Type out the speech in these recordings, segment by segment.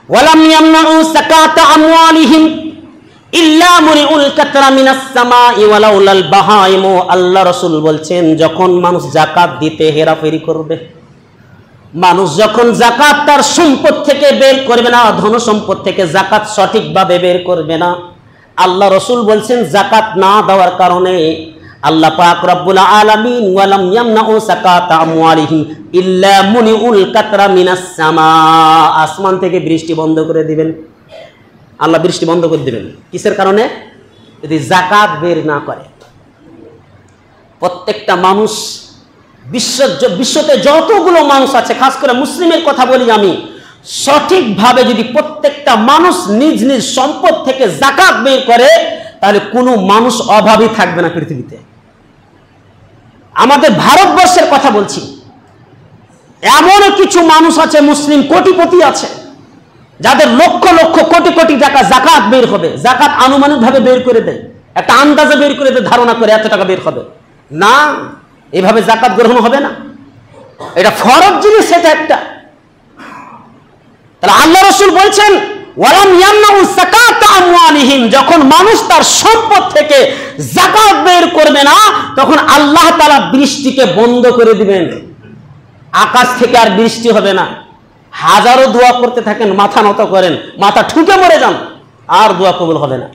ওয়ালাম ইয়ামনাউ যাকাতা আমওয়ালিহিম ইল্লা মুনিউল কাতরা মিনাস সামাই ওয়ালাউলাল বাহাইম। আল্লাহ রাসূল বলছেন, যখন মানুষ যাকাত দিতে হেরাফেরি করবে, মানুষ যখন যাকাত তার সম্পদ থেকে বের করবে না, ধন সম্পদ থেকে যাকাত সঠিকভাবে বের করবে না, আল্লাহ রাসূল বলছেন যাকাত না দেওয়ার কারণে আল্লাহ পাক রব্বুল আলামিন ওয়ালাম ইয়ামনাউ যাকাতা আমওয়ালিহিম ইল্লা মুনিউল কাতরা মিনাস সামা, আসমান থেকে বৃষ্টি বন্ধ করে দিবেন। আল্লাহ বৃষ্টি বন্ধ করে দিবেন কিসের কারণে? যদি যাকাত বের না করে। প্রত্যেকটা মানুষ, বিশ্বতে যতগুলো মানুষ আছে, খাস করে মুসলিমের কথা বলি আমি, সঠিকভাবে যদি প্রত্যেকটা মানুষ নিজ নিজ সম্পদ থেকে যাকাত বের করে, তাহলে কোনো মানুষ অভাবী থাকবে না পৃথিবীতে। আমাদের ভারতবর্ষের কথা বলছি, এমন কিছু মানুষ আছে, মুসলিম কোটিপতি আছে, যাদের লক্ষ লক্ষ কোটি কোটি টাকা যাকাত বের হবে। যাকাত আনুমানিকভাবে বের করে দেয়, একটা আন্দাজে বের করে দেয়, ধারণা করে এত টাকা বের হবে না, এভাবে যাকাত গ্রহণ হবে না, এটা ফরজ জিনিস, সেটা একটা। তাহলে আল্লাহ রাসূল বলছেন ওয়ালাম ইয়ামনাউ যাকাতা আমওয়ালিহিম, যখন মানুষ তার সম্পদ থেকে যাকাত বের করবে না, তখন আল্লাহ তাআলা বৃষ্টিকে বন্ধ করে দিবেন, আকাশ থেকে আর বৃষ্টি হবে না। হাজারো দোয়া করতে থাকেন, মাথা নত করেন, মাথা ঠুকে মরে যান, আর দোয়া কবুল হবে না।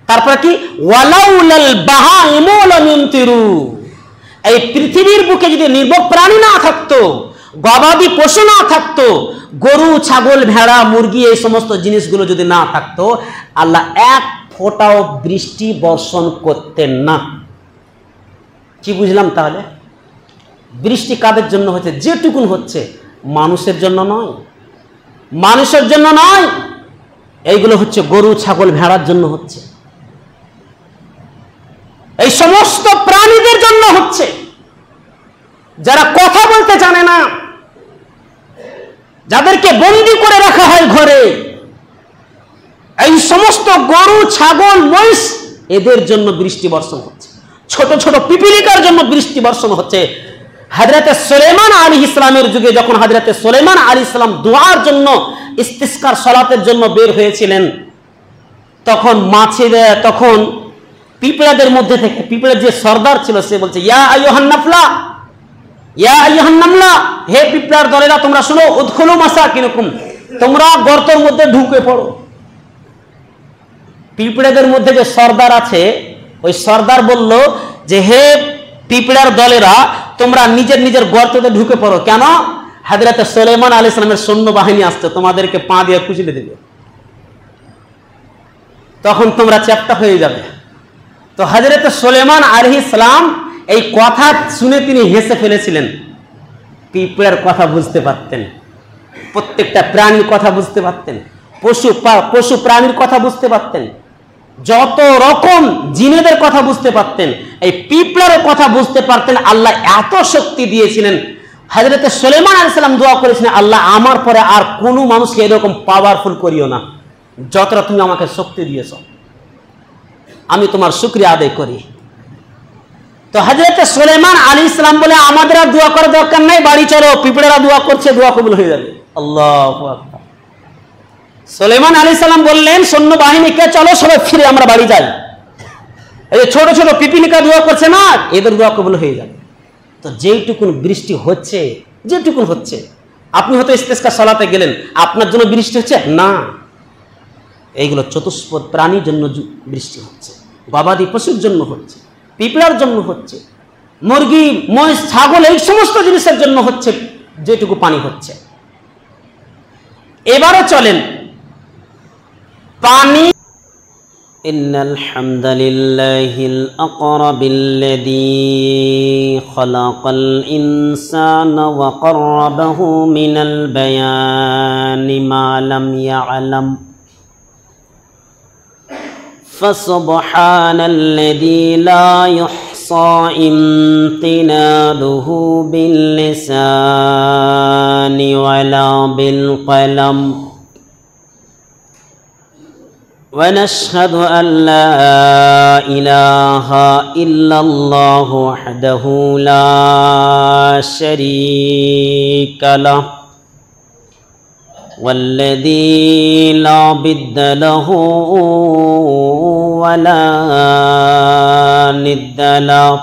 তারপর কি? ওয়ালাউলাল বাহাইমু লাম ইমতিরু, এই পৃথিবীর বুকে যদি নির্ভোগ প্রাণী না থাকতো, গবাদি পশু না থাকতো, গরু ছাগল ভেড়া মুরগি এই সমস্ত জিনিসগুলো যদি না থাকতো, আল্লাহ এক ফোঁটাও বৃষ্টি বর্ষণ করতেন না। কি বুঝলাম তাহলে? বৃষ্টি কাদের জন্য হচ্ছে? যেটুকুন হচ্ছে মানুষের জন্য নয়, মানুষের জন্য নয়, এইগুলো হচ্ছে গরু ছাগল ভেড়ার জন্য হচ্ছে, এই সমস্ত প্রাণীদের জন্য হচ্ছে, যারা কথা বলতে জানে না, যাদেরকে বন্দী করে রাখা হয় ঘরে, এই সমস্ত গরু ছাগল মহিষ, এদের জন্য বৃষ্টি বর্ষণ হচ্ছে, ছোট ছোট পিপিলিকার জন্য বৃষ্টি বর্ষণ হচ্ছে। হযরতে সুলাইমান আলাইহিস সালামের যুগে যখন হযরতে সুলাইমান আলাইহিস সালাম দুআর জন্য, ইস্তিসকার সালাতের জন্য বের হয়েছিলেন, তখন তখন পিঁপড়াদের মধ্যে থেকে, পিঁপড়ার যে সর্দার ছিল সে বলছে, ইয়া আইয়ুহান নাফলা, ইয়া আইয়ুহান নামলা, হে পিঁপড়ার দলেরা তোমরা শুনো, উদখুলু মাসাকিনুকুম, তোমরা গর্তের মধ্যে ঢুকে পড়ো। পিঁপড়াদের মধ্যে যে সর্দার আছে, ওই সর্দার বলল যে হে পিঁপড়ার দলেরা, তোমরা নিজের নিজের গর্ততে ঢুকে পড়ো। কেন? হযরতে সুলাইমান আলাইহিস সালামের সৈন্যবাহিনী আসছে, তোমাদেরকে পা দিয়ে কুচলে দেবে, তখন তোমরা চ্যাপ্টা হয়ে যাবে। তো হযরতে সুলাইমান আলাইহিস সালাম এই কথা শুনে তিনি হেসে ফেলেছিলেন। পিঁপড়ার কথা বুঝতে পারতেন, প্রত্যেকটা প্রাণীর কথা বুঝতে পারতেন, পশু প্রাণীর কথা বুঝতে পারতেন, যত রকম জিনেদের কথা বুঝতে পারতেন, এই পিঁপড়ার কথা বুঝতে পারতেন। আল্লাহ এত শক্তি দিয়েছিলেন। হযরতে সুলাইমান আলাইহিস সালাম দোয়া করেছিলেন, আল্লাহ আমার পরে আর কোনো মানুষকে এরকম পাওয়ারফুল করিও না, যতটা তুমি আমাকে শক্তি দিয়েছ, আমি তোমার শুকরিয়া আদায় করি। তো হযরতে সুলাইমান আলাইহিস সালাম বলে, আমাদের আর দোয়া করার দরকার নাই, বাড়ি চলো, পিঁপড়ারা দোয়া করছে, দোয়া কবুল হয়ে যাবে। আল্লাহু আকবার। সুলাইমান আলাইহিস সালাম বললেন সৈন্যবাহিনীকে, চলো সবাই ফিরে আমরা বাড়ি যাই, এই ছোট ছোট পিপিলিকা দোয়া করছে না, এদের দোয়া কবুল হয়ে যাবে। তো যেইটুকুন বৃষ্টি হচ্ছে, যেটুকুন হচ্ছে, আপনি হয়তো ইস্তিসকার সালাতে গেলেন, আপনার জন্য বৃষ্টি হচ্ছে না, এইগুলো চতুষ্পদ প্রাণীর জন্য বৃষ্টি হচ্ছে, গবাদি পশুর জন্য হচ্ছে, পিঁপড়ার জন্য হচ্ছে, মুরগি মহিষ ছাগল এই সমস্ত জিনিসের জন্য হচ্ছে, যেটুকু পানি হচ্ছে। এবারে চলেন পানি। ইন্নাল হামদালিল্লাহিল আকরাবিল্লাযী খালাকাল ইনসানা ওয়া qarrabahu মিনাল বায়ানি মা লাম ইয়ালাম ফাসুবহানাল্লাযী লা ইহসা ইমতিনালুহু বিল লিসানি ওয়ালা বিল কলম ونشهد أن لا إله إلا الله وحده لا شريك له वल्लज़ी ला बिद्द लहू वला निद्द लहू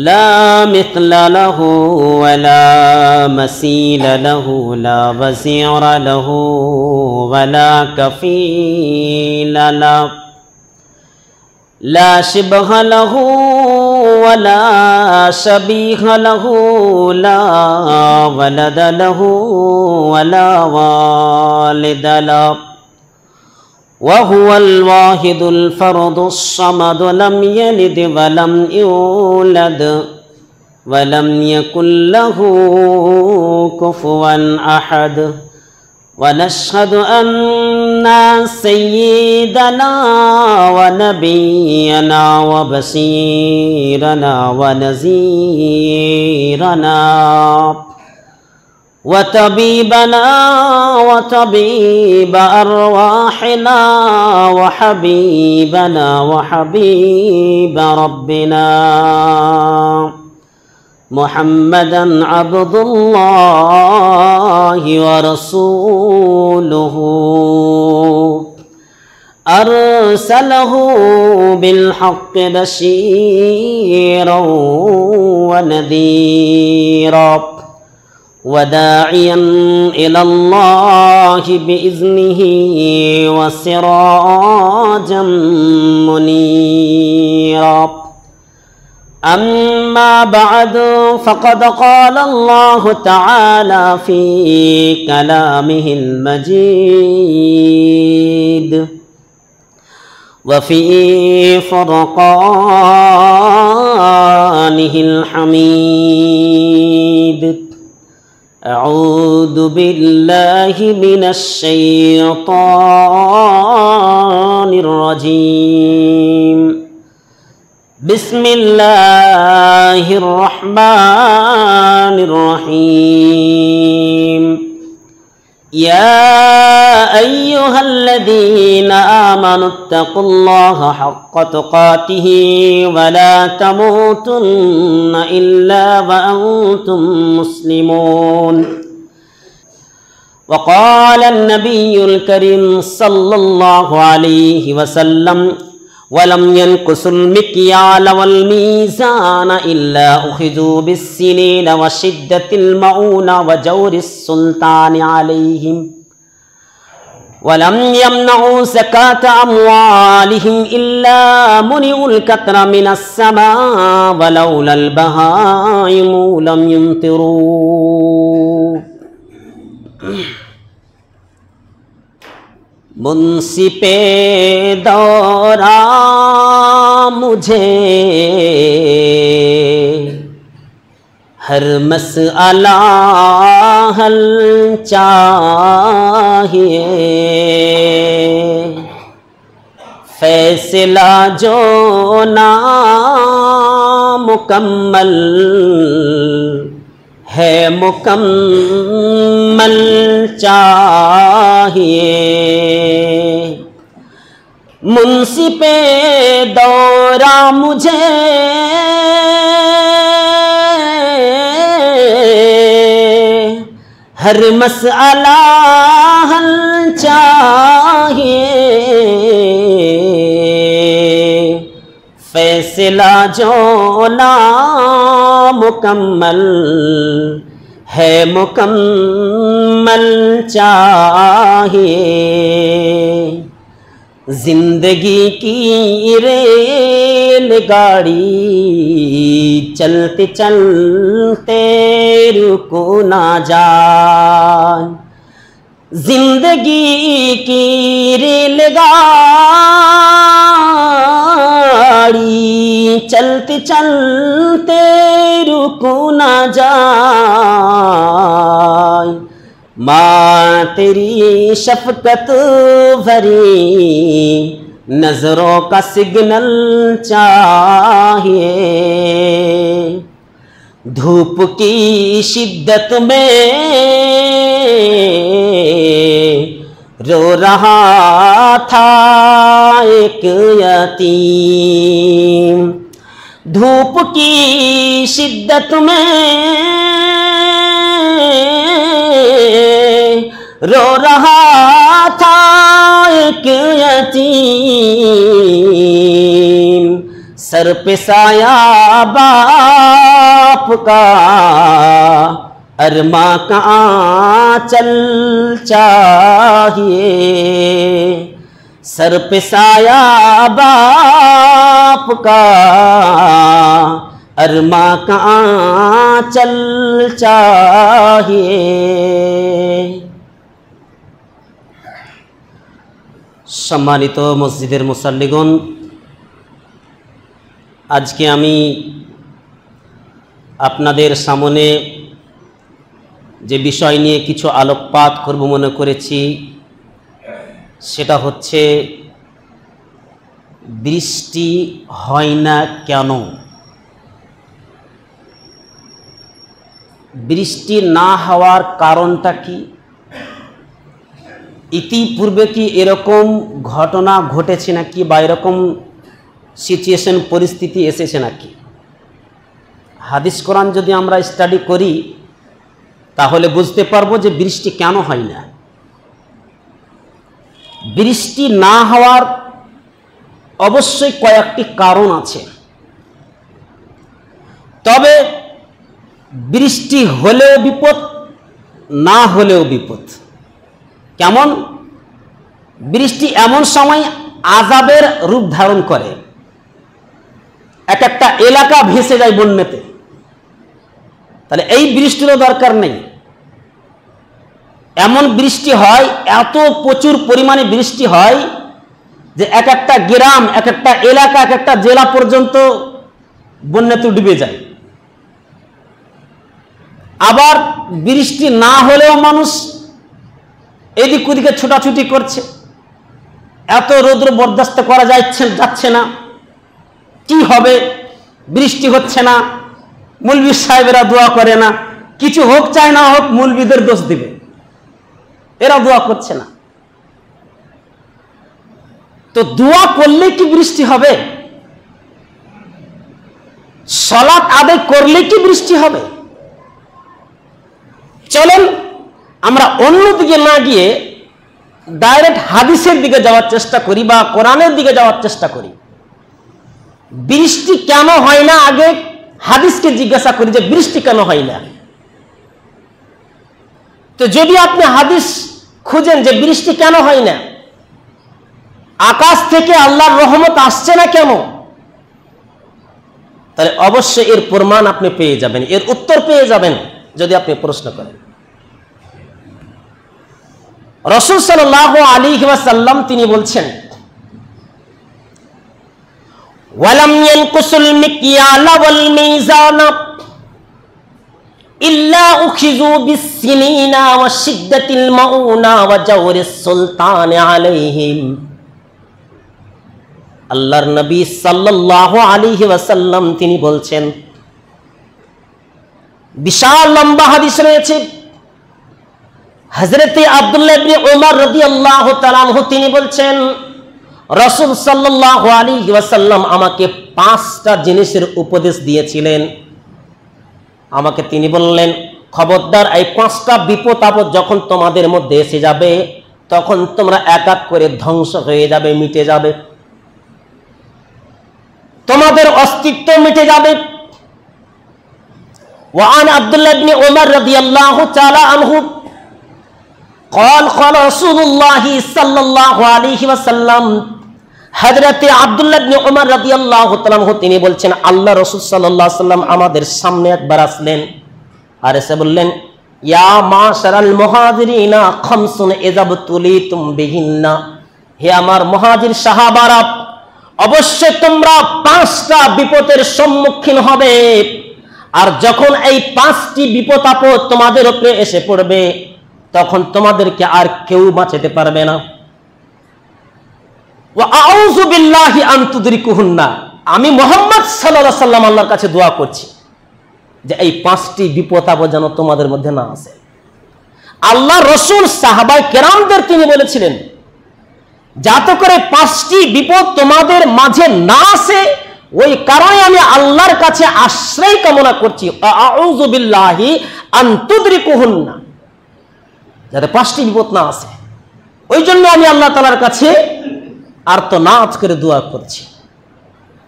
ला मिस्ल लहू वला मसील लहू ला वज़ीर लहू वला कफ़ील लहू ला शिबह लहू वला शबीह लहू ला वलद लहू वला वालिद लहू वहुवल वाहिदुल फर्दुस समद लम यलिद वलम यूलद वलम यकुल लहू कुफुवन अहद वनशहदु अन्ना सय्यिदना व नबियना व बसीरना व नज़ीरना व तबीबना व तबीब अरवाहिना व हबीबना व हबीब रब्बिना मुहम्मदन अब्दुल्लाहि व रसूलुहु अरसलहु बिल हक़्क़ि बशीरन व नज़ीरा व दाइयन इलल्लाहि बिइज़्निहि व सिराजम मुनीरा अम्मा बअद फ़क़द क़ाल अल्लाहु तआला फ़ी कलामिहिल मजीद व फ़ी फ़ुरक़ानिहिल हमीद अऊज़ु बिल्लाहि मिनश शैतानिर रजीम बिस्मिल्लाहिर रहमानिर रहीम या अय्युहल्लज़ीना आमनुत्तक़ुल्लाहा हक़्क़ तुक़ातिही वला तमूतुन्न इल्ला व अंतुम मुस्लिमून वक़ाल अन्नबियुल करीम सल्लल्लाहु अलैहि वसल्लम वलम यनकुसुल मिक्याल वल मीज़ान इल्ला उखिज़ू बिस्सिनीन व शिद्दतिल मऊन व जौरिस सुल्तान अलैहिम वलम यमनऊ ज़कात अम्वालिहिम इल्ला मुनिउल कत्र मिनस समा वलौलल बहाइमु लम युमतिरू। मुंसिपे दौरा मुझे हर मसअला हल चाहिए, फैसला जो ना मुकम्मल है मुकम्मल चाहिए। मुंसिपे दौरा मुझे हर मसअला हल चाहिए, फैसला जो ना मुकम्मल है मुकम्मल चाहिए। जिंदगी की रेलगाड़ी चलते चलते रुको ना जाए, जिंदगी की रेलगाड़ी चलते चलते रुको ना जाए। माँ तेरी शफकत भरी नजरों का सिग्नल चाहिए। धूप की शिद्दत में रो रहा था एक यतीम, धूप की शिद्दत में रो रहा था एक यतीम, सर पे साया बाप का, अरमा का आंचल चाहिए। सर पे साया बाप का, अरमा का आंचल चाहिए। सम्मानित मस्जिदेर मुसल्लिगण, आज के आमी आपनादेर सामने जे विषय निये किछु आलोकपात करब मने करेछि सेटा होच्छे बृष्टि हय ना केन, बृष्टि ना हওয়ার कारणटा कि, इतिपूर्वे कि एरकम घटना घटेছে नाकि बा एरकम सिचुएशन परिस्थिति एसेছে नाकि। हादिस कुरान यदि आमरा स्टाडी करी ताहले बुझते पारबो जे बृष्टि केन हय ना। बृष्टि ना हওয়ার अवश्यई कयेकटी कारण आछे, तबे बृष्टि हलेও विपद ना हलेও विपद। केमन? बृष्टि एमन समय आजाबेर रूप धारण करे, एक एकटा एलाका भेसे जाए बन्याते, ताहले एई बृष्टिरও दरकार नेই। एमन बृष्टि हय, एत प्रचुर परिमाणे बृष्टि हय जे एक एकटा ग्राम, एक एकटा एलाका, एक एकटा जिला पर्यन्त बन्याते डुबे जाए। आबार बृष्टि ना हलेও मानुष एदिक ओदिके छोटाछुटी करছে, एत रौद्र बरदास्त करा যাচ্ছে না, কি হবে? বৃষ্টি হচ্ছে না, মৌলভী সাহেবেরা দোয়া করে না, কিছু হোক চাই না হোক মৌলভীদের দোষ দিবে, এরা দোয়া করছে না। তো দোয়া করলে কি বৃষ্টি হবে? সালাত আদায় করলে কি বৃষ্টি হবে? চলেন আমরা অন্যদিকে না গিয়ে ডাইরেক্ট হাদিসের দিকে যাওয়ার চেষ্টা করি বা কোরআনের দিকে যাওয়ার চেষ্টা করি। বৃষ্টি কেন হয় না আগে হাদিসকে জিজ্ঞাসা করি যে বৃষ্টি কেন হয় না। তো যদি আপনি হাদিস খুঁজেন যে বৃষ্টি কেন হয় না, আকাশ থেকে আল্লাহর রহমত আসছে না কেন, তাহলে অবশ্যই এর প্রমাণ আপনি পেয়ে যাবেন, এর উত্তর পেয়ে যাবেন যদি আপনি প্রশ্ন করেন। রাসূল সাল্লাল্লাহু আলাইহি ওয়াসাল্লাম তিনি বলছেন, ওয়ালাম ইয়ানকুসুল মিকয়ালা ওয়াল মিজানা ইল্লা উখিযু বিসসিনিনা ওয়া শিদ্দাতিল মাউনা ওয়া জাওরিস সুলতান আলাইহিম। আল্লাহর নবী সাল্লাল্লাহু আলাইহি ওয়াসাল্লাম তিনি বলছেন, বিশাল লম্বা হাদিস রয়েছে। হযরতে আব্দুল্লাহ ইবনে উমর রাদিয়াল্লাহু তাআলা আনহু তিনি বলছেন, রাসূল সাল্লাল্লাহু আলাইহি ওয়াসাল্লাম আমাকে 5টা জিনিসের উপদেশ দিয়েছিলেন। আমাকে তিনি বললেন, খবরদার এই 5টা বিপদ আপদ যখন তোমাদের মধ্যে এসে যাবে তখন তোমরা এক এক করে ধ্বংস হয়ে যাবে, মিটে যাবে, তোমাদের অস্তিত্ব মিটে যাবে। وعن عبد الله بن عمر رضي الله تعالى عنه قال قال رسول الله صلى الله عليه وسلم। হযরতে আব্দুল্লাহ ইবনে উমর রাদিয়াল্লাহু তাআলা আনহু তিনি বলছেন, আল্লাহ রাসূল সাল্লাল্লাহু আলাইহি ওয়াসাল্লাম আমাদের সামনে একবার আসলেন আর এসে বললেন, ইয়া মাশারাল মুহাজিরিনা খামসুন ইযাবতুলিতুম বিহিন্না। হে আমার মুহাজির সাহাবারা, অবশ্যই তোমরা 5টা বিপদের সম্মুখীন হবে, আর যখন এই 5টি বিপদ আপদ তোমাদের উপরে এসে পড়বে তখন তোমাদেরকে আর কেউ বাঁচাতে পারবে না। ওয়া আউযু বিল্লাহি আন তুদরিকুহুন্না। আমি মুহাম্মদ সাল্লাল্লাহু আলাইহি ওয়াসাল্লাম আল্লাহর কাছে দোয়া করছি যে এই 5টি বিপদ আপদ যেন তোমাদের মধ্যে না আসে। আল্লাহ রাসূল সাহাবায়ে কেরামদের তিনি বলেছিলেন, যাতে করে 5টি বিপদ তোমাদের মাঝে না আসে, ওই কারণে আমি আল্লাহর কাছে আশ্রয় কামনা করছি। আউযু বিল্লাহি আন তুদরিকুহুন্না। যাতে 5টি বিপদ না আসে। ওই জন্য আমি আল্লাহ তাআলার কাছে আর্তনাদ করে দোয়া করছি,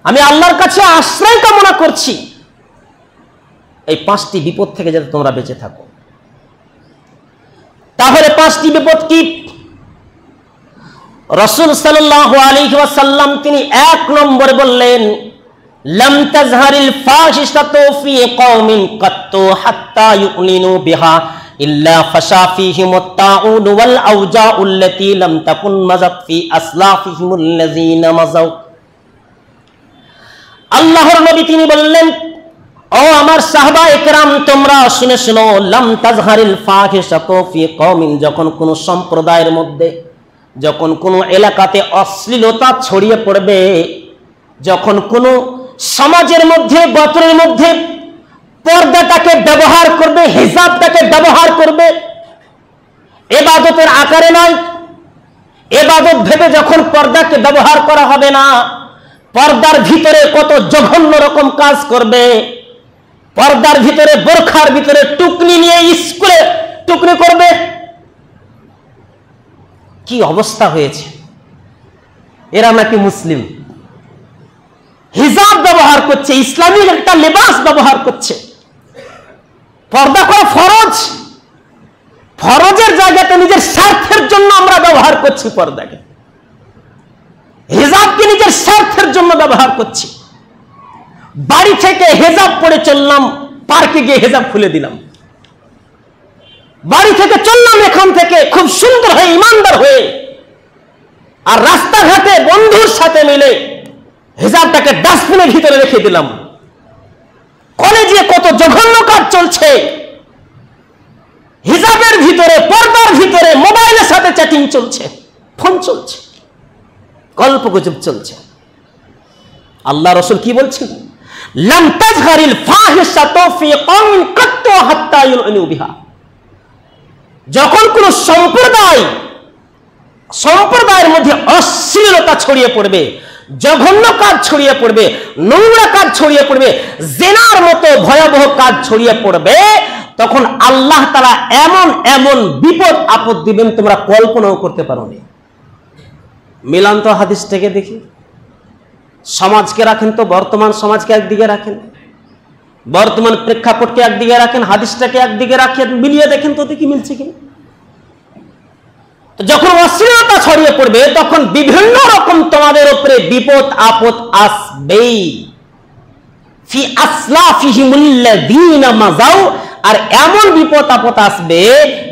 আমি আল্লাহর কাছে আশ্রয় কামনা করছি এই 5টি বিপদ থেকে যাতে তোমরা বেঁচে থাকো। তাহলে 5টি বিপদ কি? রাসূল সাল্লাল্লাহু আলাইহি ওয়াসাল্লাম তিনি 1 নম্বরে বললেন, লাম তাজহারিল ফাহিশাতু ফি কওমিন কাত্তু হাত্তা ইউলিনু বিহা ইল্লা ফাশা ফীহিমুত তাউন ওয়াল আওজাউল্লাতী লাম তাকুন মাযাত ফি আসলাফিহিমুল্লাযীনা মাযাউ। আল্লাহর নবী তিনি বললেন, ও আমার সাহাবায়ে কেরাম তোমরা শুনে শোনো, লাম তাজহারিল ফাহিশাতু ফি কওমিন, যখন কোন সম্প্রদায়ের মধ্যে, যখন কোন এলাকাতে অশ্লীলতা ছড়িয়ে পড়বে, যখন কোন সমাজের মধ্যে গোত্রের মধ্যে পর্দাটাকে ব্যবহার করবে, হিজাবটাকে ব্যবহার করবে, ইবাদতের আকারে নয়, ইবাদত ভেবে যখন পর্দাকে ব্যবহার করা হবে না, পর্দার ভিতরে কত জঘন্য রকম কাজ করবে, পর্দার ভিতরে বোরখার ভিতরে টুকনি নিয়ে স্কুলে টুকনি করবে, কি অবস্থা হয়েছে। এরা নাকি মুসলিম, হিজাব ব্যবহার করছে, ইসলামী একটা লেবাস ব্যবহার করছে। পর্দা করা ফরজ, ফরজের জায়গাতে নিজের স্বার্থের জন্য আমরা ব্যবহার করছি পর্দাকে, হিজাবকে নিজের স্বার্থের জন্য ব্যবহার করছি। বাড়ি থেকে হিজাব পরে চললাম, পার্কে গিয়ে হিজাব খুলে দিলাম, বাড়ি থেকে চললাম এখান থেকে খুব সুন্দর হয়ে ইমানদার হয়ে, আর রাস্তাঘাটে বন্ধুর সাথে মিলে হিজাবটাকে ডাস্টবিনের ভিতরে রেখে দিলাম। কলেজে কত জঘন্য কাজ চলছে, হিজাবের ভিতরে, পর্দার ভিতরে মোবাইলের সাথে চ্যাটিং চলছে, ফোন চলছে, গল্পগুজব চলছে। আল্লাহ রাসূল কি বলছেন? লাম তাজহারিল ফাহিশাতু ফি কওমিন কাত্তু হাত্তা ইউলিনু বিহা, যখন কোন সম্প্রদায়ের মধ্যে অশ্লীলতা ছড়িয়ে পড়বে, জঘন্য কাজ ছড়িয়ে পড়বে, নোংরা কাজ ছড়িয়ে পড়বে, জিনার মতো ভয়াবহ কাজ ছড়িয়ে পড়বে, তখন আল্লাহ তাআলা এমন এমন বিপদ আপদ দিবেন তোমরা কল্পনাও করতে পারো না। মিলান তো হাদিস থেকে দেখি, সমাজকে রাখেন তো, বর্তমান সমাজকে একদিকে রাখেন, বর্তমান প্রেক্ষাপটকে একদিকে রাখেন, হাদিসটাকে একদিকে রাখেন, মিলিয়ে দেখেন তো দেখি মিলছে কিনা। যখন অশ্লীলতা ছড়িয়ে পড়বে তখন বিভিন্ন রকম তোমাদের উপরে বিপদ আপদ আসবেই। ফি আসলাফিহিমুল্লাযীনা মাযাউ, আর এমন বিপদ আপদ আসবে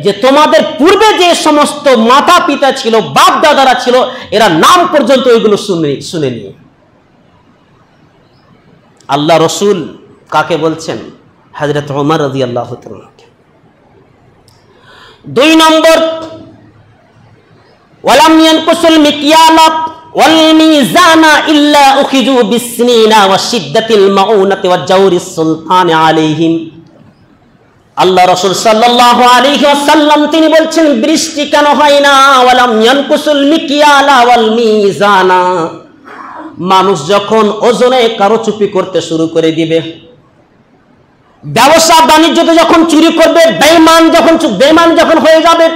যে তোমাদের পূর্বে যে সমস্ত মাতা পিতা ছিল, বাপ দাদারা ছিল, এরা নাম পর্যন্ত ওইগুলো শুনেনি। আল্লাহ রাসূল কাকে বলছেন? হযরত ওমর রাদিয়াল্লাহু তাআলা। 2 নম্বর, ওয়ালাম ইয়ানকুসুল মিকয়ালা ওয়াল মিজানা ইল্লা উখিযু বিসনিনা ওয়া শিদ্দাতিল মাউনাতি ওয়া জাওরিস সুলতানি আলাইহিম। আল্লাহ রাসূল সাল্লাল্লাহু আলাইহি ওয়াসাল্লাম তিনি বলছেন, বৃষ্টি কেন হয় না? ওয়ালাম ইয়ানকুসুল মিকয়ালা ওয়াল মিজানা, মানুষ যখন ওজনে কারচুপি করতে শুরু করে দিবে, ব্যবসা বাণিজ্যতে যখন চুরি করবে, বেঈমান যখন হয়ে যাবে,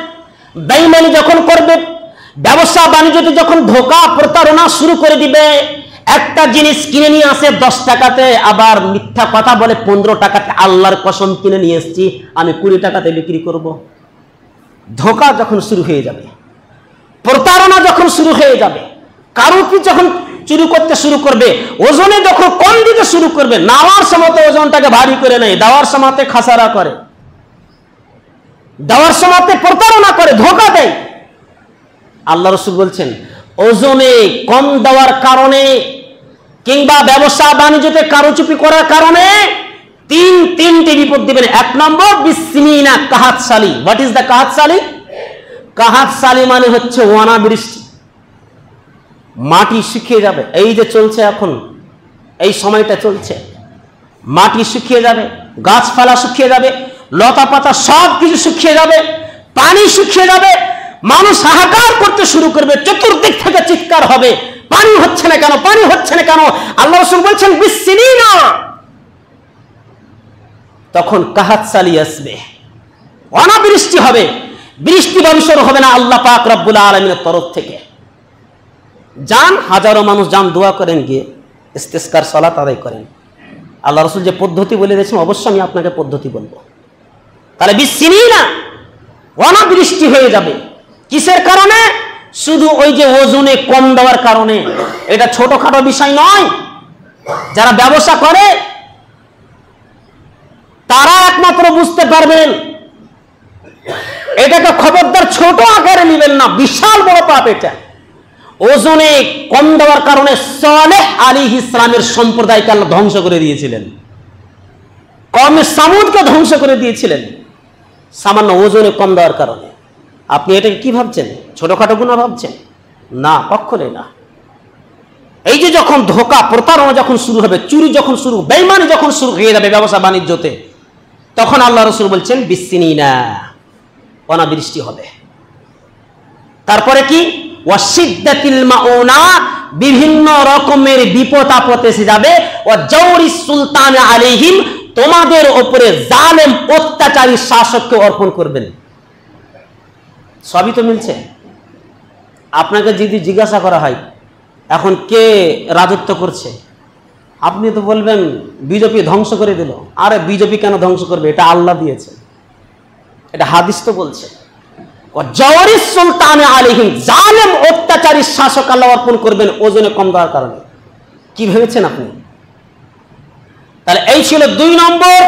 বেঈমানি যখন করবে, ব্যবসা বাণিজ্যতে যখন ধোঁকা প্রতারণা শুরু করে দিবে, একটা জিনিস কিনে নিয়ে আসে 10 টাকাতে, আবার মিথ্যা কথা বলে 15 টাকাতে, আল্লাহর কসম কিনে নিয়ে এসেছি আমি 20 টাকাতে বিক্রি করব। ধোঁকা যখন শুরু হয়ে যাবে, প্রতারণা যখন শুরু হয়ে যাবে, কারুপি যখন চুরি করতে শুরু করবে, ওজনে যখন কম দিতে শুরু করবে, নেওয়ার সময় ওজনটাকে ভারী করে নেয়, দেওয়ার সময় খাসারা করে, দেওয়ার সময় প্রতারণা করে, ধোঁকা দেয়। আল্লাহ রাসূল বলছেন, ওজনে কম দেওয়ার কারণে কিংবা ব্যবসা বাণিজ্যতে কারচুপি করার কারণে তিনটি বিপদ দিবেন। 1 নম্বর, বিসমিনা কাহাতসালি। হোয়াট ইজ দ্য কাহাতসালি? কাহাতসালি মানে হচ্ছে অনাবৃষ্টি, মাটি শুকিয়ে যাবে। এই যে চলছে এখন, এই সময়টা চলছে, মাটি শুকিয়ে যাবে, গাছপালা শুকিয়ে যাবে, লতা পাতা সব কিছু শুকিয়ে যাবে, পানি শুকিয়ে যাবে, মানুষ হাহাকার করতে শুরু করবে, চতুর্দিক থেকে চিৎকার হবে, পানি হচ্ছে না কেন, পানি হচ্ছে না কেন। আল্লাহ রাসূল বলছেন বিসমিনা, তখন কাহাতসালি আসবে, অনাবৃষ্টি হবে। বৃষ্টি বর্ষণ হবে না আল্লাহ পাক রব্বুল আলামিনের তরফ থেকে। যান, হাজারো মানুষ যান, দোয়া করেন, গিয়ে ইস্তিসকার সালাত আদায় করেন। আল্লাহ রাসূল যে পদ্ধতি বলে দিয়েছেন, অবশ্যই আমি আপনাকে পদ্ধতি বলবো। তাহলে বিসিনিনা, অনাবৃষ্টি হয়ে যাবে। কিসের কারণে? শুধু ওই যে ওজনে কম দেওয়ার কারণে। এটা ছোটখাটো বিষয় নয়। যারা ব্যবসা করে তারা একমাত্র বুঝতে পারবেন। এটাকে খবরদার ছোট আকারে নেবেন না, বিশাল বড় পাপ এটা। ওজনে কম দেওয়ার কারণে সালেহ আলাইহিস সালামের সম্প্রদায়কে আল্লাহ ধ্বংস করে দিয়েছিলেন, কওমে সামুদকে ধ্বংস করে দিয়েছিলেন সামান্য ওজনে কম দেওয়ার কারণে। আপনি এটাকে কি ভাবছেন? ছোটখাটো গুনাহ ভাবছেন? না, কখনোই না। এই যে যখন ধোঁকা প্রতারণা যখন শুরু হবে, চুরি যখন শুরু, বেঈমানি যখন শুরু হয়ে যাবে ব্যবসা বাণিজ্যতে, তখন আল্লাহ রাসূল বলছেন বিসিনিনা, অনাবৃষ্টি হবে। তারপরে কি? ওয়াশিদ্দাতিল মাউনা, বিভিন্ন রকমের বিপদ আপদ এসে যাবে। ওয়া জাওরিস সুলতান আলাইহিম, তোমাদের উপরে জালেম অত্যাচারী শাসককে অর্পণ করবেন। সবই তো মিলছে। আপনাকে যদি জিজ্ঞাসা করা হয় এখন কে রাজত্ব করছে, আপনি তো বলবেন বিজেপি ধ্বংস করে দিল। আরে বিজেপি কেন ধ্বংস করবে? এটা আল্লাহ দিয়েছে, এটা হাদিস তো বলছে। জাওরিস সুলতান আলাইহিম, জালেম অত্যাচারী শাসক আল্লাহ অর্পণ করবেন ওজনে কম দেওয়ার কারণে। কি ভেবেছেন আপনি? তাহলে এই ছিল 2 নম্বর,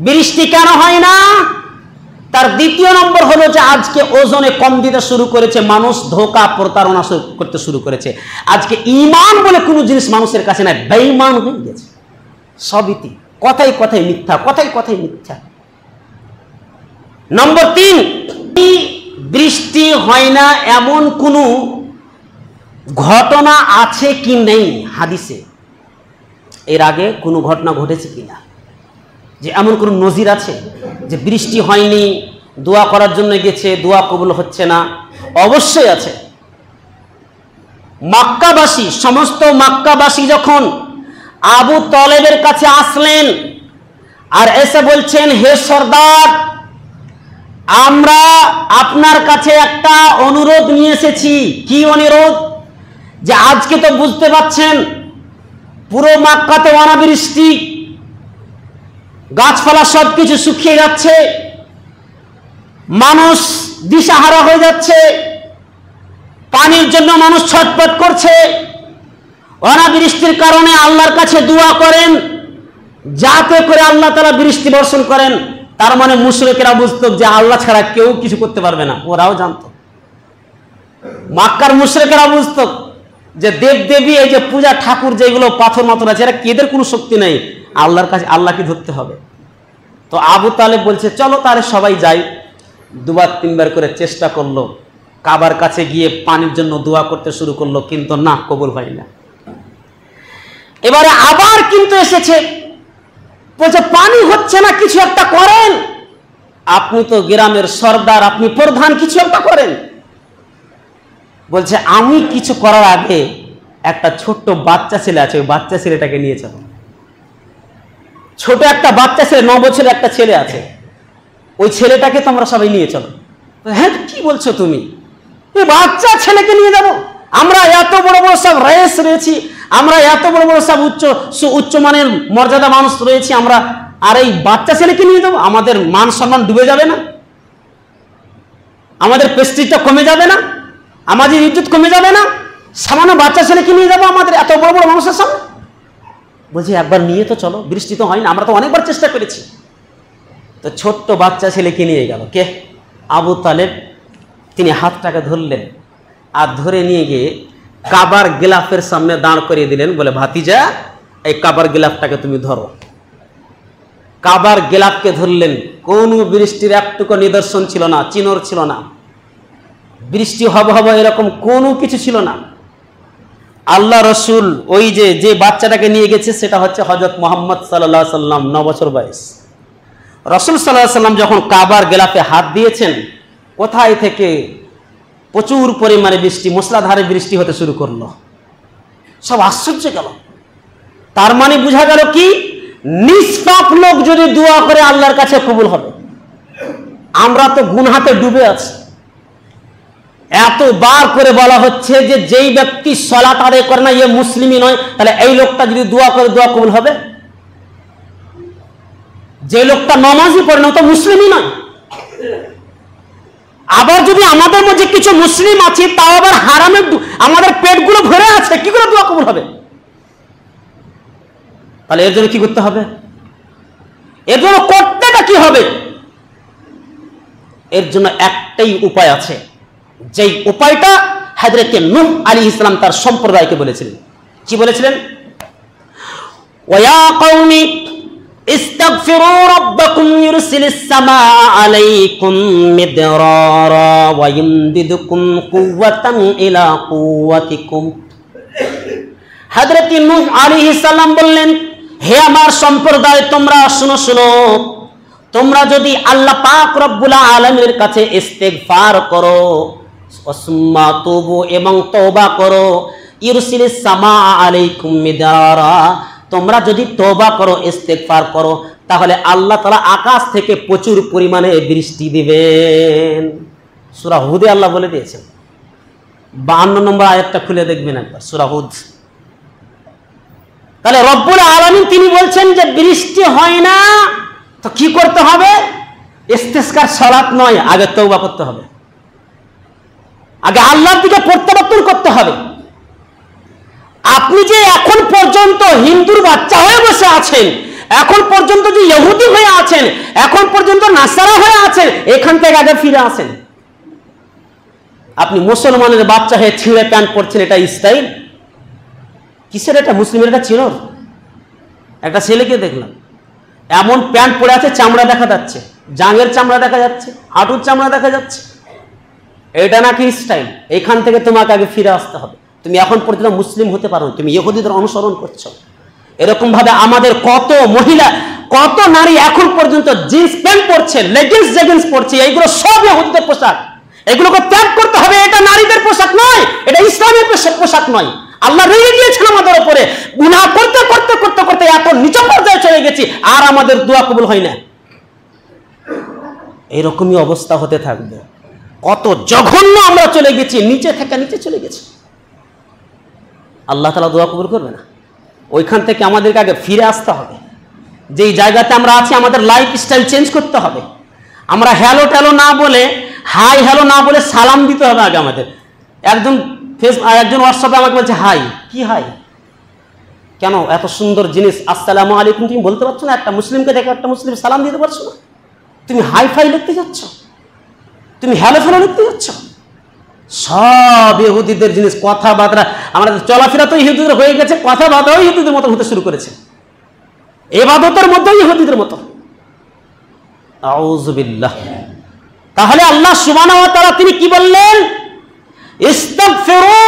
বৃষ্টি কেন হয় না। তার দ্বিতীয় নম্বর হলো যে আজকে ওজনে কম দিতে শুরু করেছে মানুষ, ধোঁকা প্রতারণা করতে শুরু করেছে। আজকে ঈমান বলে কোনো জিনিস মানুষের কাছে নাই, বেঈমান হয়ে গেছে সবই। কথাই কথাই মিথ্যা, কথাই কথাই মিথ্যা। নম্বর 3, বৃষ্টি হয় না এমন কোনো ঘটনা আছে কি নেই হাদিসে? এর আগে কোনো ঘটনা ঘটেছে কিনা, যে এমন কোনো নজির আছে যে বৃষ্টি হয়নি, দোয়া করার জন্য গেছে, দোয়া কবুল হচ্ছে না? অবশ্যই আছে। মক্কাবাসী, সমস্ত মক্কাবাসী যখন আবু তালেবের কাছে আসলেন আর এসে বলছেন, হে সর্দার, আমরা আপনার কাছে একটা অনুরোধ নিয়ে এসেছি। কি অনুরোধ? যে আজকে তো বুঝতে পাচ্ছেন পুরো মক্কাতে অনাবৃষ্টি, গাছপালা সবকিছু শুকিয়ে যাচ্ছে, মানুষ দিশাহারা হয়ে যাচ্ছে, পানির জন্য মানুষ ছটফট করছে। অনাবৃষ্টির কারণে আল্লাহর কাছে দোয়া করেন যাতে করে আল্লাহ তাআলা বৃষ্টি বর্ষণ করেন। তার মানে মুশরিকরা বুঝতো যে আল্লাহ ছাড়া কেউ কিছু করতে পারবে না। ওরাও জানতো, মক্কার মুশরিকরা বুঝতো যে দেব দেবী, এই যে পূজা ঠাকুর যেগুলো পাথর মাথর আছে, এরা এদের কোনো শক্তি নেই, আল্লাহর কাছে আল্লাহকে ধরতে হবে। তো আবু তালেব বলছে চলো তাহলে সবাই যাই। 2-3 করে চেষ্টা করলো, কাবার কাছে গিয়ে পানির জন্য দোয়া করতে শুরু করলো, কিন্তু না, কবুল হয় না। এবারে আবার কিন্তু এসেছে, বলছে পানি হচ্ছে না, কিছু একটা করেন। আপনি তো গ্রামের সর্দার, আপনি প্রধান, কিছু একটা করেন। বলছে আমি কিছু করার আগে একটা ছোট্ট বাচ্চা ছেলে আছে, ওই বাচ্চা ছেলেটাকে নিয়ে চলো। ছোট একটা বাচ্চা ছেলে, 9 বছরের একটা ছেলে আছে, ওই ছেলেটাকে তোমরা সবাই নিয়ে চলো। হ্যাঁ, কি বলছো তুমি? এই বাচ্চা ছেলেকে নিয়ে যাবো? আমরা এত বড় বড় সব রাইস রয়েছি, আমরা এত বড় বড় সব উচ্চ মানের মর্যাদা মানুষ রয়েছি, আমরা আর এই বাচ্চা ছেলেকে নিয়ে যাবো? আমাদের মান সম্মান ডুবে যাবে না? আমাদের প্রেস্টিজটা কমে যাবে না? আমাদের ইজ্জত কমে যাবে না? সামান্য বাচ্চা ছেলেকে নিয়ে যাবো আমাদের এত বড় বড় মানুষের সামনে? বলছি একবার নিয়ে তো চলো, বৃষ্টি তো হয় না, আমরা তো অনেকবার চেষ্টা করেছি। তো ছোট্ট বাচ্চা ছেলেকে নিয়ে গেল কে? আবু তালেব। তিনি হাতটাকে ধরলেন আর ধরে নিয়ে গিয়ে কাবার গিলাফের সামনে দাঁড় করিয়ে দিলেন, বলে ভাতিজা এই কাবার গিলাফটাকে তুমি ধরো। কাবার গিলাফকে ধরলেন, কোনো বৃষ্টির একটুকু নিদর্শন ছিল না, চিহ্ন ছিল না, বৃষ্টি হবে হবে এরকম কোনো কিছু ছিল না। আল্লাহ রসুল ওই যে বাচ্চাটাকে নিয়ে গেছে সেটা হচ্ছে হযরত মুহাম্মদ সাল্লাল্লাহু আলাইহি সাল্লাম, 9 বছর বয়স। রসুল সাল্লাল্লাহু আলাইহি সাল্লাম যখন কাবার গিলাফে হাত দিয়েছেন, কোথায় থেকে প্রচুর পরিমাণে বৃষ্টি, মুষলধারে বৃষ্টি হতে শুরু করলো। সব আশ্চর্য গেল। তার মানে বোঝা গেল কি, নিষ্পাপ লোক যদি দোয়া করে আল্লাহর কাছে কবুল হবে। আমরা তো গুনাহতে ডুবে আছি। এতবার করে বলা হচ্ছে যে যেই ব্যক্তি সালাত আদায় করে না এ মুসলিমই নয়, তাহলে এই লোকটা যদি দোয়া করে দোয়া কবুল হবে? যে লোকটা নামাজই পড়ে না তো মুসলিমই নয়। আবার যদি আমাদের মধ্যে কিছু মুসলিম আছে তাও আবার হারামে আমাদের পেটগুলো ভরে আছে, কি করে দোয়া কবুল হবে? তাহলে এর জন্য কি করতে হবে? এর জন্য করতেটা কি হবে? এর জন্য একটাই উপায় আছে, যেই উপায়টা হযরত নূহ আলাইহিস সালাম তার সম্প্রদায়কে বলেছিলেন। কি বলেছিলেন? ওয়া কওমি ইস্তাগফিরু রাব্বাকুম ইউরসিলিস সামাআ আলাইকুম মিদরারা ওয়া ইমদিদকুম কুওয়াতান ইলা কুওয়াতিকুম। হযরত নূহ আলাইহিস সালাম বললেন, হে আমার সম্প্রদায়, তোমরা শুনো শুনো, তোমরা যদি আল্লাহ পাক রব্বুল আলামিনের কাছে ইস্তিগফার করো, ওয়াসুম্মা তুবু এবং তওবা করো, ইউরসিলিস সামাআ আলাইকুম মিদরারা, তোমরা যদি তওবা করো, ইস্তিগফার করো, তাহলে আল্লাহ তাআলা আকাশ থেকে প্রচুর পরিমাণে বৃষ্টি দিবেন। সূরা হুদে আল্লাহ বলে দিয়েছেন। 52 নম্বর আয়াতটা খুলে দেখবেন একবার, সূরা হুদ। তাহলে রব্বুল আলামিন তিনি বলছেন যে বৃষ্টি হয় না, তো কি করতে হবে? ইস্তিসকার সালাত নয়, আগে তওবা করতে হবে, আগে আল্লাহর দিকে প্রত্যাবর্তন করতে হবে। আপনি যে এখন পর্যন্ত হিন্দুর বাচ্চা হয়ে বসে আছেন, এখন পর্যন্ত যে ইহুদি হয়ে আছেন, এখন পর্যন্ত নাসারা হয়ে আছেন, এখান থেকে আগে ফিরে আসেন। আপনি মুসলমানের বাচ্চা হয়ে ছিঁড়ে প্যান্ট পরছেন, এটা স্টাইল? কিসের এটা? মুসলিমের এটা চিনর? একটা ছেলেকে দেখলাম এমন প্যান্ট পরে আছে, চামড়া দেখা যাচ্ছে, জাঙের চামড়া দেখা যাচ্ছে, হাঁটুর চামড়া দেখা যাচ্ছে, এটা নাকি স্টাইল? এখান থেকে তোমাকে আগে ফিরে আসতে হবে। তুমি এখন পর্যন্ত মুসলিম হতে পারো, তুমি ইহুদিদের অনুসরণ করছো। এরকম ভাবে আমাদের কত মহিলা, কত নারী এখন পর্যন্ত জিন্স প্যান্ট পরছে, লেগিংস জেগিংস পরছে, এইগুলো সব ইহুদিদের পোশাক। এগুলোকে ত্যাগ করতে হবে। এটা নারীদের পোশাক নয়, এটা ইসলামের পোশাক নয়। আল্লাহ রেগে গিয়েছেন আমাদের উপরে। গুনাহ করতে করতে করতে করতে এত নিচু পর্যায়ে চলে গেছি, আর আমাদের দোয়া কবুল হয় না। এরকমই অবস্থা হতে থাকবে। কত জঘন্য আমরা চলে গেছি, নিচে থেকে নিচে চলে গেছি। আল্লাহ তাআলা দোয়া কবুল করবে না। ওইখান থেকে আমাদেরকে আগে ফিরে আসতে হবে। যেই জায়গাতে আমরা আছি আমাদের লাইফ স্টাইল চেঞ্জ করতে হবে। আমরা হ্যালো ট্যালো না বলে, হাই হ্যালো না বলে সালাম দিতে হবে আগে আমাদের। একজন হোয়াটসঅ্যাপে আমাকে বলছে হাই। কি হাই? কেন? এত সুন্দর জিনিস আসসালামু আলাইকুম তুমি বলতে পারছো না? একটা মুসলিমকে দেখে একটা মুসলিম সালাম দিতে পারছো না? তুমি হাই ফাই লিখতে যাচ্ছ, তুমি হ্যালো ফ্যালো লিখতে যাচ্ছ। সব ইহুদিদের জিনিস, কথাবার্তা। আমাদের চলাফেরা তো ইহুদিদের হয়ে গেছে, কথাবার্তাও ইহুদিদের মতো হতে শুরু করেছে, ইবাদতের মধ্যেও ইহুদিদের মতো। আউযু বিল্লাহ। তাহলে আল্লাহ সুবহানাহু ওয়া তাআলা তিনি কি বললেন? ইস্তাগফিরু,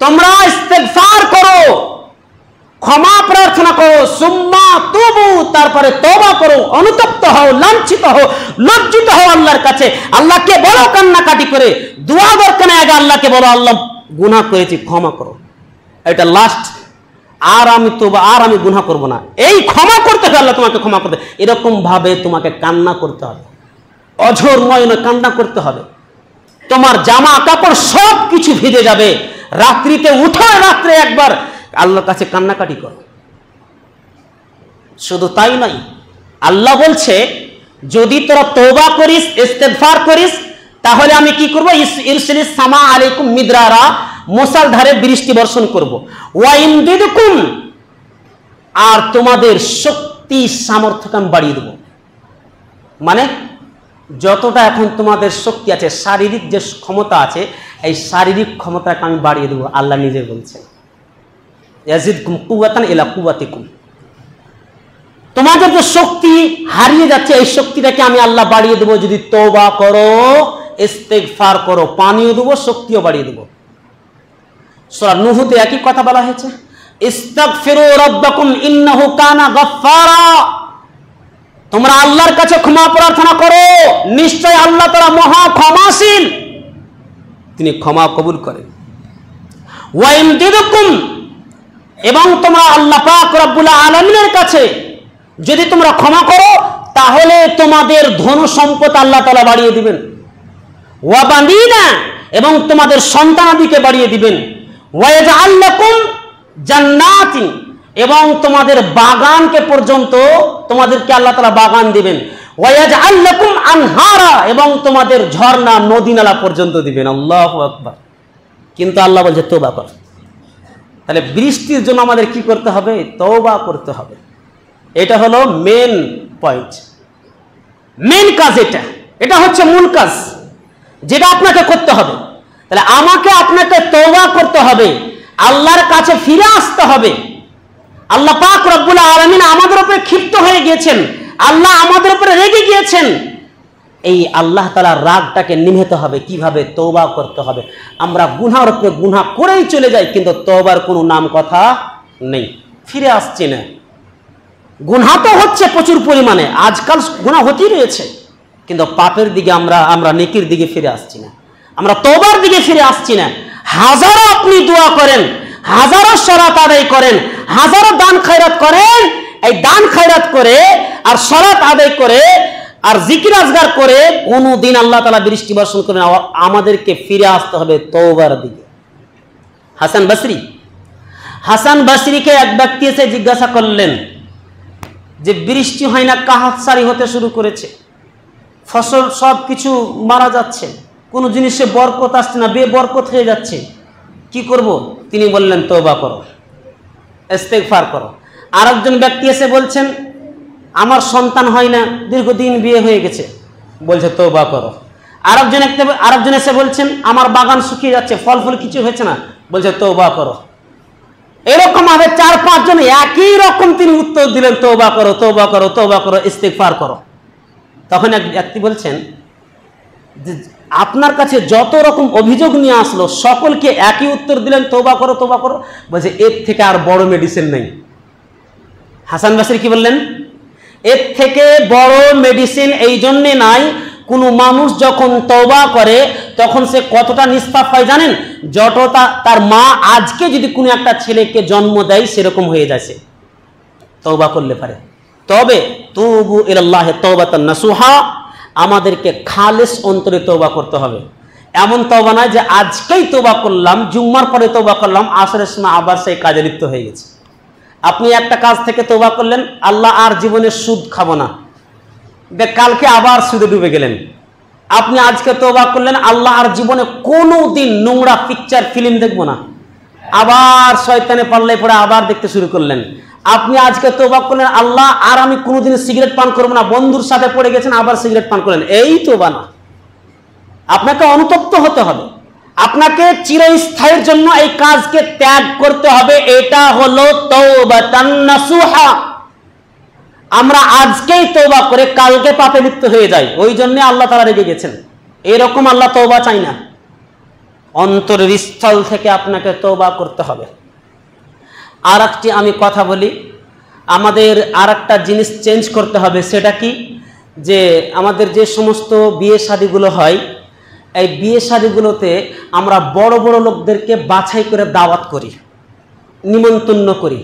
তোমরা ইস্তিগফার করো, ক্ষমা প্রার্থনা করো, সুম্মা তুবু, তারপরে তওবা করো, অনুতপ্ত হও, লাঞ্ছিত হও, লজ্জিত হও আল্লাহর কাছে। আল্লাহকে বলো কান্নাকাটি করে, দোয়া দরকার নেই, আগে আল্লাহকে বলো আল্লাহ গুনাহ করেছি, ক্ষমা করো। এটা লাস্ট। আর আমি তওবা, আর আমি গুনাহ করব না, এই ক্ষমা করতে হবে, আল্লাহ তোমাকে ক্ষমা করতে। এরকম ভাবে তোমাকে কান্না করতে হবে, অঝোর নয়নে কান্না করতে হবে। তোমার জামা কাপড় সব কিছু ভিজে যাবে, রাত্রিতে উঠো, রাত্রে একবার আল্লাহর কাছে কান্নাকাটি করো। শুধু তাই নয়, আল্লাহ বলছে যদি তোরা তওবা করিস, ইস্তিগফার করিস, তাহলে আমি কি করব? ইরসিলিস সামা আলাইকুম মিদরারা, মুষলধারে বৃষ্টি বর্ষণ করব। ওয়া ইমদিদকুম, আর তোমাদের শক্তি সামর্থ্যকে আমি বাড়িয়ে দেব। মানে যতটা এখন তোমাদের শক্তি আছে, শারীরিক যে ক্ষমতা আছে, এই শারীরিক ক্ষমতাকে আমি বাড়িয়ে দেবো। আল্লাহ নিজে বলছেন ইয়াজিদকুম কুওয়াতান ইলা কুওয়াতিকুম। তোমাদের যে শক্তি হারিয়ে যাচ্ছে, এই শক্তিটাকে আমি আল্লাহ বাড়িয়ে দেবো যদি তওবা করো, ইস্তিগফার করো। পানিও দেবো, শক্তিও বাড়িয়ে দেবো। সূরা নূহতে একই কথা বলা হয়েছে, ইস্তাগফিরু রাব্বাকুম ইন্নাহু কানা গাফফারা। তোমরা আল্লাহর কাছে ক্ষমা প্রার্থনা করো, নিশ্চয় আল্লাহ তাআলা মহা ক্ষমাশীল, তিনি ক্ষমা কবুল করেন। ওয়া ইমদিদকুম, এবং তোমরা আল্লাহ পাক রব্বুল আলামিনের কাছে যদি তোমরা ক্ষমা করো, তাহলে তোমাদের ধন সম্পদ আল্লাহ তাআলা বাড়িয়ে দিবেন। ওয়া বানিনা, এবং তোমাদের সন্তানাদিকে বাড়িয়ে দিবেন। ওয়া ইয়াজআল লাকুম জান্নাতিন, এবং তোমাদের বাগানকে পর্যন্ত তোমাদেরকে আল্লাহ তাআলা বাগান দিবেন। ওয়া ইয়াজআল লাকুম আনহারা, এবং তোমাদের ঝর্ণা নদী নালা পর্যন্ত দিবেন। আল্লাহু আকবার। কিন্তু আল্লাহ বলছে তওবা কর। তাহলে বৃষ্টির জন্য আমাদের কি করতে হবে? তওবা করতে হবে। এটা হলো মেন পয়েন্ট, মেন কাজ। এটা হচ্ছে মূল কাজ, যেটা আপনাকে করতে হবে। তাহলে আমাকে আপনাকে তওবা করতে হবে, আল্লাহর কাছে ফিরে আসতে হবে। আল্লাহ পাক রব্বুল আলামিন আমাদের উপরে ক্ষিপ্ত হয়ে গিয়েছেন, আল্লাহ আমাদের উপরে রেগে গিয়েছেন। এই আল্লাহ তাআলার রাগটাকে নিভাতে হবে। কিভাবে? তওবা করতে হবে। আমরা গুনাহের উপরে গুনাহ করেই চলে যাই, কিন্তু তওবার কোনো নাম কথা নেই, ফিরে আসছে না। গুনাহ তো হচ্ছে প্রচুর পরিমাণে, আজকাল গুনাহ হতেই রয়েছে, কিন্তু পাপের দিকে আমরা নেকির দিকে ফিরে আসছি না, আমরা তওবার দিকে ফিরে আসছি না। হাজারো আপনি দোয়া করেন, হাজারো সালাত আদায় করেন, হাজারো দান খয়রাত করেন, এই দান খয়রাত করে আর সালাত আদায় করে আর জিকির আজগার করে কোনদিন আল্লাহ তাআলা বৃষ্টি বর্ষণ করেন। আমাদেরকে ফিরে আসতে হবে তওবার দিকে। হাসান বসরিকে এক ব্যক্তি এসে জিজ্ঞাসা করলেন যে বৃষ্টি হয় না, কাহাতসারি হতে শুরু করেছে, ফসল সব কিছু মারা যাচ্ছে, কোনো জিনিসে বরকত আসছে না, বেবরকত হয়ে যাচ্ছে, কি করব? তিনি বললেন তওবা করো, ইস্তেগফার করো। আরেকজন ব্যক্তি এসে বলছেন আমার সন্তান হয় না, দীর্ঘদিন বিয়ে হয়ে গেছে, বলছে তওবা করো। আরেকজন এসে বলছেন আমার বাগান শুকিয়ে যাচ্ছে, ফল কিছু হয়েছে না, বলছে তওবা করো। এরকম ভাবে 4-5 জন একই রকম তিনি উত্তর দিলেন, তওবা করো, তওবা করো, তওবা করো, ইস্তেগফার করো। তখন এক ব্যক্তি বলছেন যে আপনার কাছে যত রকম অভিযোগ নিয়ে আসলো সকলকে একই উত্তর দিলেন, তওবা করো, তওবা করো। বলছে এর থেকে আর বড় মেডিসিন নেই। হাসান বসরি কি বললেন? এর থেকে বড় মেডিসিন এই জন্যে নাই, কোনো মানুষ যখন তওবা করে তখন সে কতটা নিষ্পাপ হয় জানেন? যতটা তার মা আজকে যদি কোনো একটা ছেলেকে জন্ম দেয় সেরকম হয়ে যায় সে, তওবা করলে পারে। তবে তুবু ইলাল্লাহি তাওবাতান নাসুহা, আমাদেরকে খালেস অন্তরে তওবা করতে হবে। এমন তওবা নয় যে আজকেই তওবা করলাম, জুম্মার পরে তওবা করলাম, আসরের সময় আবার সেই কাজে লিপ্ত হয়ে গেছে। আপনি একটা কাজ থেকে তওবা করলেন, আল্লাহ আর জীবনে সুদ খাবো না, কালকে আবার সুদে ডুবে গেলেন। আপনি আজকে তওবা করলেন, আল্লাহ আর জীবনে কোনোদিন নোংরা পিকচার ফিল্ম দেখবো না, আবার শয়তানে পাল্লায় পড়ে আবার দেখতে শুরু করলেন। আপনি আজকে তওবা করলেন, আল্লাহ আর আমি কোনোদিন সিগারেট পান করবো না, বন্ধুর সাথে পড়ে গেছেন আবার সিগারেট পান করলেন, এই তওবা না। আপনাকে অনুতপ্ত হতে হবে, আপনাকে চিরস্থায়ীর জন্য এই কাজকে ত্যাগ করতে হবে। এটা হলো তাওবাতান নাসুহা। আমরা আজকেই তওবা করে কালকে পাপে লিপ্ত হয়ে যাই, ওই জন্য আল্লাহ তাআলা রেগে গেছেন। এরকম আল্লাহ তওবা চাই না, অন্তরের স্থল থেকে আপনাকে তওবা করতে হবে। আর একটি আমি কথা বলি, আমাদের আর একটা জিনিস চেঞ্জ করতে হবে। সেটা কি? যে আমাদের যে সমস্ত বিয়ে শাদীগুলো হয়, এই বিয়ে শাদীগুলোতে আমরা বড় বড় লোকদেরকে বাছাই করে দাওয়াত করি, নিমন্ত্রণ করি।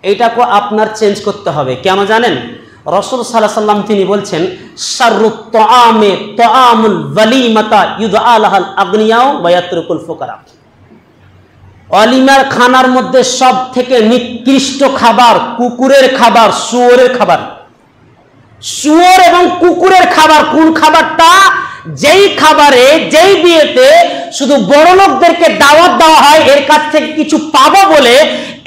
এইটাকে আপনার চেঞ্জ করতে হবে। কেন জানেন? রাসূল সাল্লাল্লাহু আলাইহি ওয়াসাল্লাম তিনি বলছেন, শাররুত তাআমে তাআমুল ওয়ালিমাতা ইউদআ লাহাল আগনিয়া ওয়া ইয়াতরুকুল ফুকারা। ওয়ালিমার খানার মধ্যে সব থেকে নিকৃষ্ট খাবার কুকুরের খাবার, শুয়োরের খাবার। শুয়োর এবং কুকুরের খাবার কোন খাবারটা? যেই খাবারে, যেই বিয়েতে শুধু বড় লোকদেরকে দাওয়াত দেওয়া হয় এর কাছ থেকে কিছু পাবো বলে,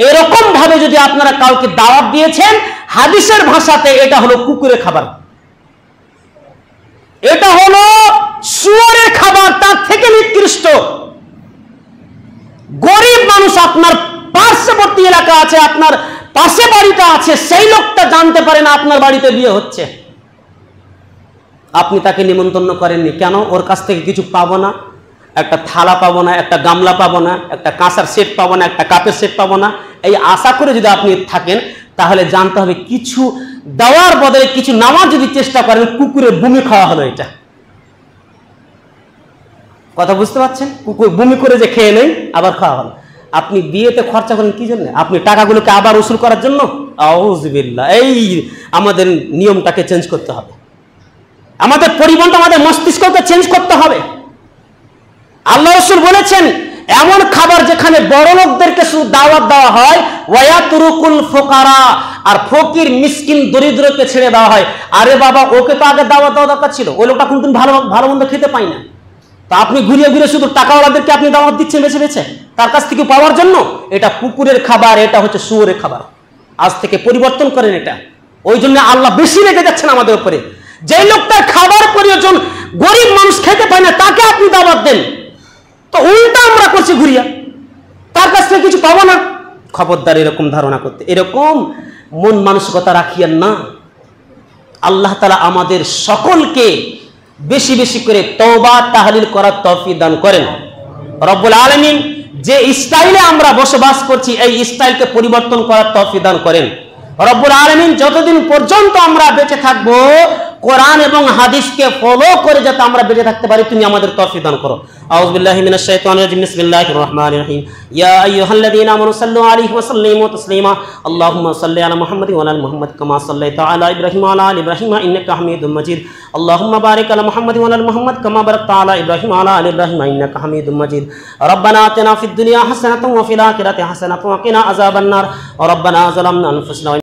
এরকম ভাবে যদি আপনারা কাউকে দাওয়াত দিয়েছেন, হাদিসের ভাষাতে এটা হলো কুকুরের খাবার, এটা হলো শুয়োরের খাবার, তার থেকে নিকৃষ্ট। গরিব মানুষ, আপনার পার্শ্ববর্তী এলাকা আছে, আপনার পাশে বাড়িটা আছে, সেই লোকটা জানতে পারে না আপনার বাড়িতে বিয়ে হচ্ছে, আপনি তাকে নিমন্ত্রণ করেননি। কেন? ওর কাছ থেকে কিছু পাবো না, একটা থালা পাবো না, একটা গামলা পাবো না, একটা কাঁসার সেট পাবো না, একটা কাপের সেট পাবো না, এই আশা করে যদি আপনি থাকেন, তাহলে জানতে হবে কিছু দেওয়ার বদলে কিছু নেওয়ার যদি চেষ্টা করেন, কুকুরের বমি খাওয়া হলো। এটা কথা বুঝতে পারছেন? কুকুর বমি করে যে খেয়ে নেই, আবার খাওয়া হলো। আপনি বিয়েতে খরচা করেন কি জন্য? আপনি টাকাগুলোকে আবার উসুল করার জন্য? আউযুবিল্লাহ। এই আমাদের নিয়মটাকে চেঞ্জ করতে হবে, আমাদের পরিবর্তন, আমাদের মস্তিষ্ককে চেঞ্জ করতে হবে। আল্লাহ রাসূল বলেছেন এমন খাবার যেখানে বড় লোকদেরকে শুধু দাওয়াত দেওয়া হয়, ওয়ায়াতুরুকুল ফুকারা, আর ফকির মিসকিন দরিদ্রকে ছেড়ে দেওয়া হয়। আরে বাবা, ওকে তো আগে দাওয়াত দেওয়া দরকার ছিল, ওই লোকটা কিন্তু ভালো মন্দ খেতে পাই না, তা আপনি ঘুরিয়ে ঘুরিয়ে শুধু টাকাওয়ালাদেরকে আপনি দাওয়াত দিচ্ছেন বেছে বেছে তার কাছ থেকে পাওয়ার জন্য। এটা কুকুরের খাবার, এটা হচ্ছে শুয়োরের খাবার। আজ থেকে পরিবর্তন করেন এটা। ওই জন্য আল্লাহ বেশি রেগে যাচ্ছেন আমাদের উপরে। যে লোকটার খাবার প্রয়োজন, গরিব মানুষ খেতে পায় না, তাকে আপনি দাওয়াত দেন, তো উল্টা আমরা করছি ঘুরিয়া, তার কাছ থেকে কিছু পাবো না। খবরদার এরকম ধারণা করতে, এরকম মন মানসিকতা রাখিয়েন না। আল্লাহ তাআলা আমাদের সকলকে বেশি বেশি করে তওবা তাহলিল করার তৌফিক দান করেন। রব্বুল আলামিন যে স্টাইলে আমরা বসবাস করছি, এই স্টাইলকে পরিবর্তন করার তৌফিক দান করেন। রব্বুল আলামিন যতদিন পর্যন্ত আমরা বেঁচে থাকবো, কোরআন এবং হাদিসকে ফলো করে যাতে আমরা বেঁচে থাকতে পারি, তুমি আমাদের তৌফিক দান করো। আউযু বিল্লাহি মিনাশ শাইতানির রাজিম, বিসমিল্লাহির রহমানির রহিম। ইয়া আইয়ুহাল্লাযীনা আমানু সাল্লু আলাইহি ওয়া সাল্লিমু তাসলিমা। আল্লাহুম্মা সাল্লি আলা মুহাম্মাদিন ওয়া আলা মুহাম্মাদ কামা সাল্লাইতা আলা ইব্রাহিম ওয়া আলা আলি ইব্রাহিম ইন্নাকা হামিদুম মাজিদ। আল্লাহুম্মা বারিক আলা মুহাম্মাদিন ওয়া আলা মুহাম্মাদ কামা বারাকতা আলা ইব্রাহিম ওয়া আলা আলি ইব্রাহিম ইন্নাকা হামিদুম মাজিদ। রব্বানা আতিনা ফিদ দুনিয়া হাসানাতাও ওয়া ফিল আখিরাতি হাসানাতাও ওয়া কিনা আযাবান নার। রব্বানা যালামনা আনফুসানা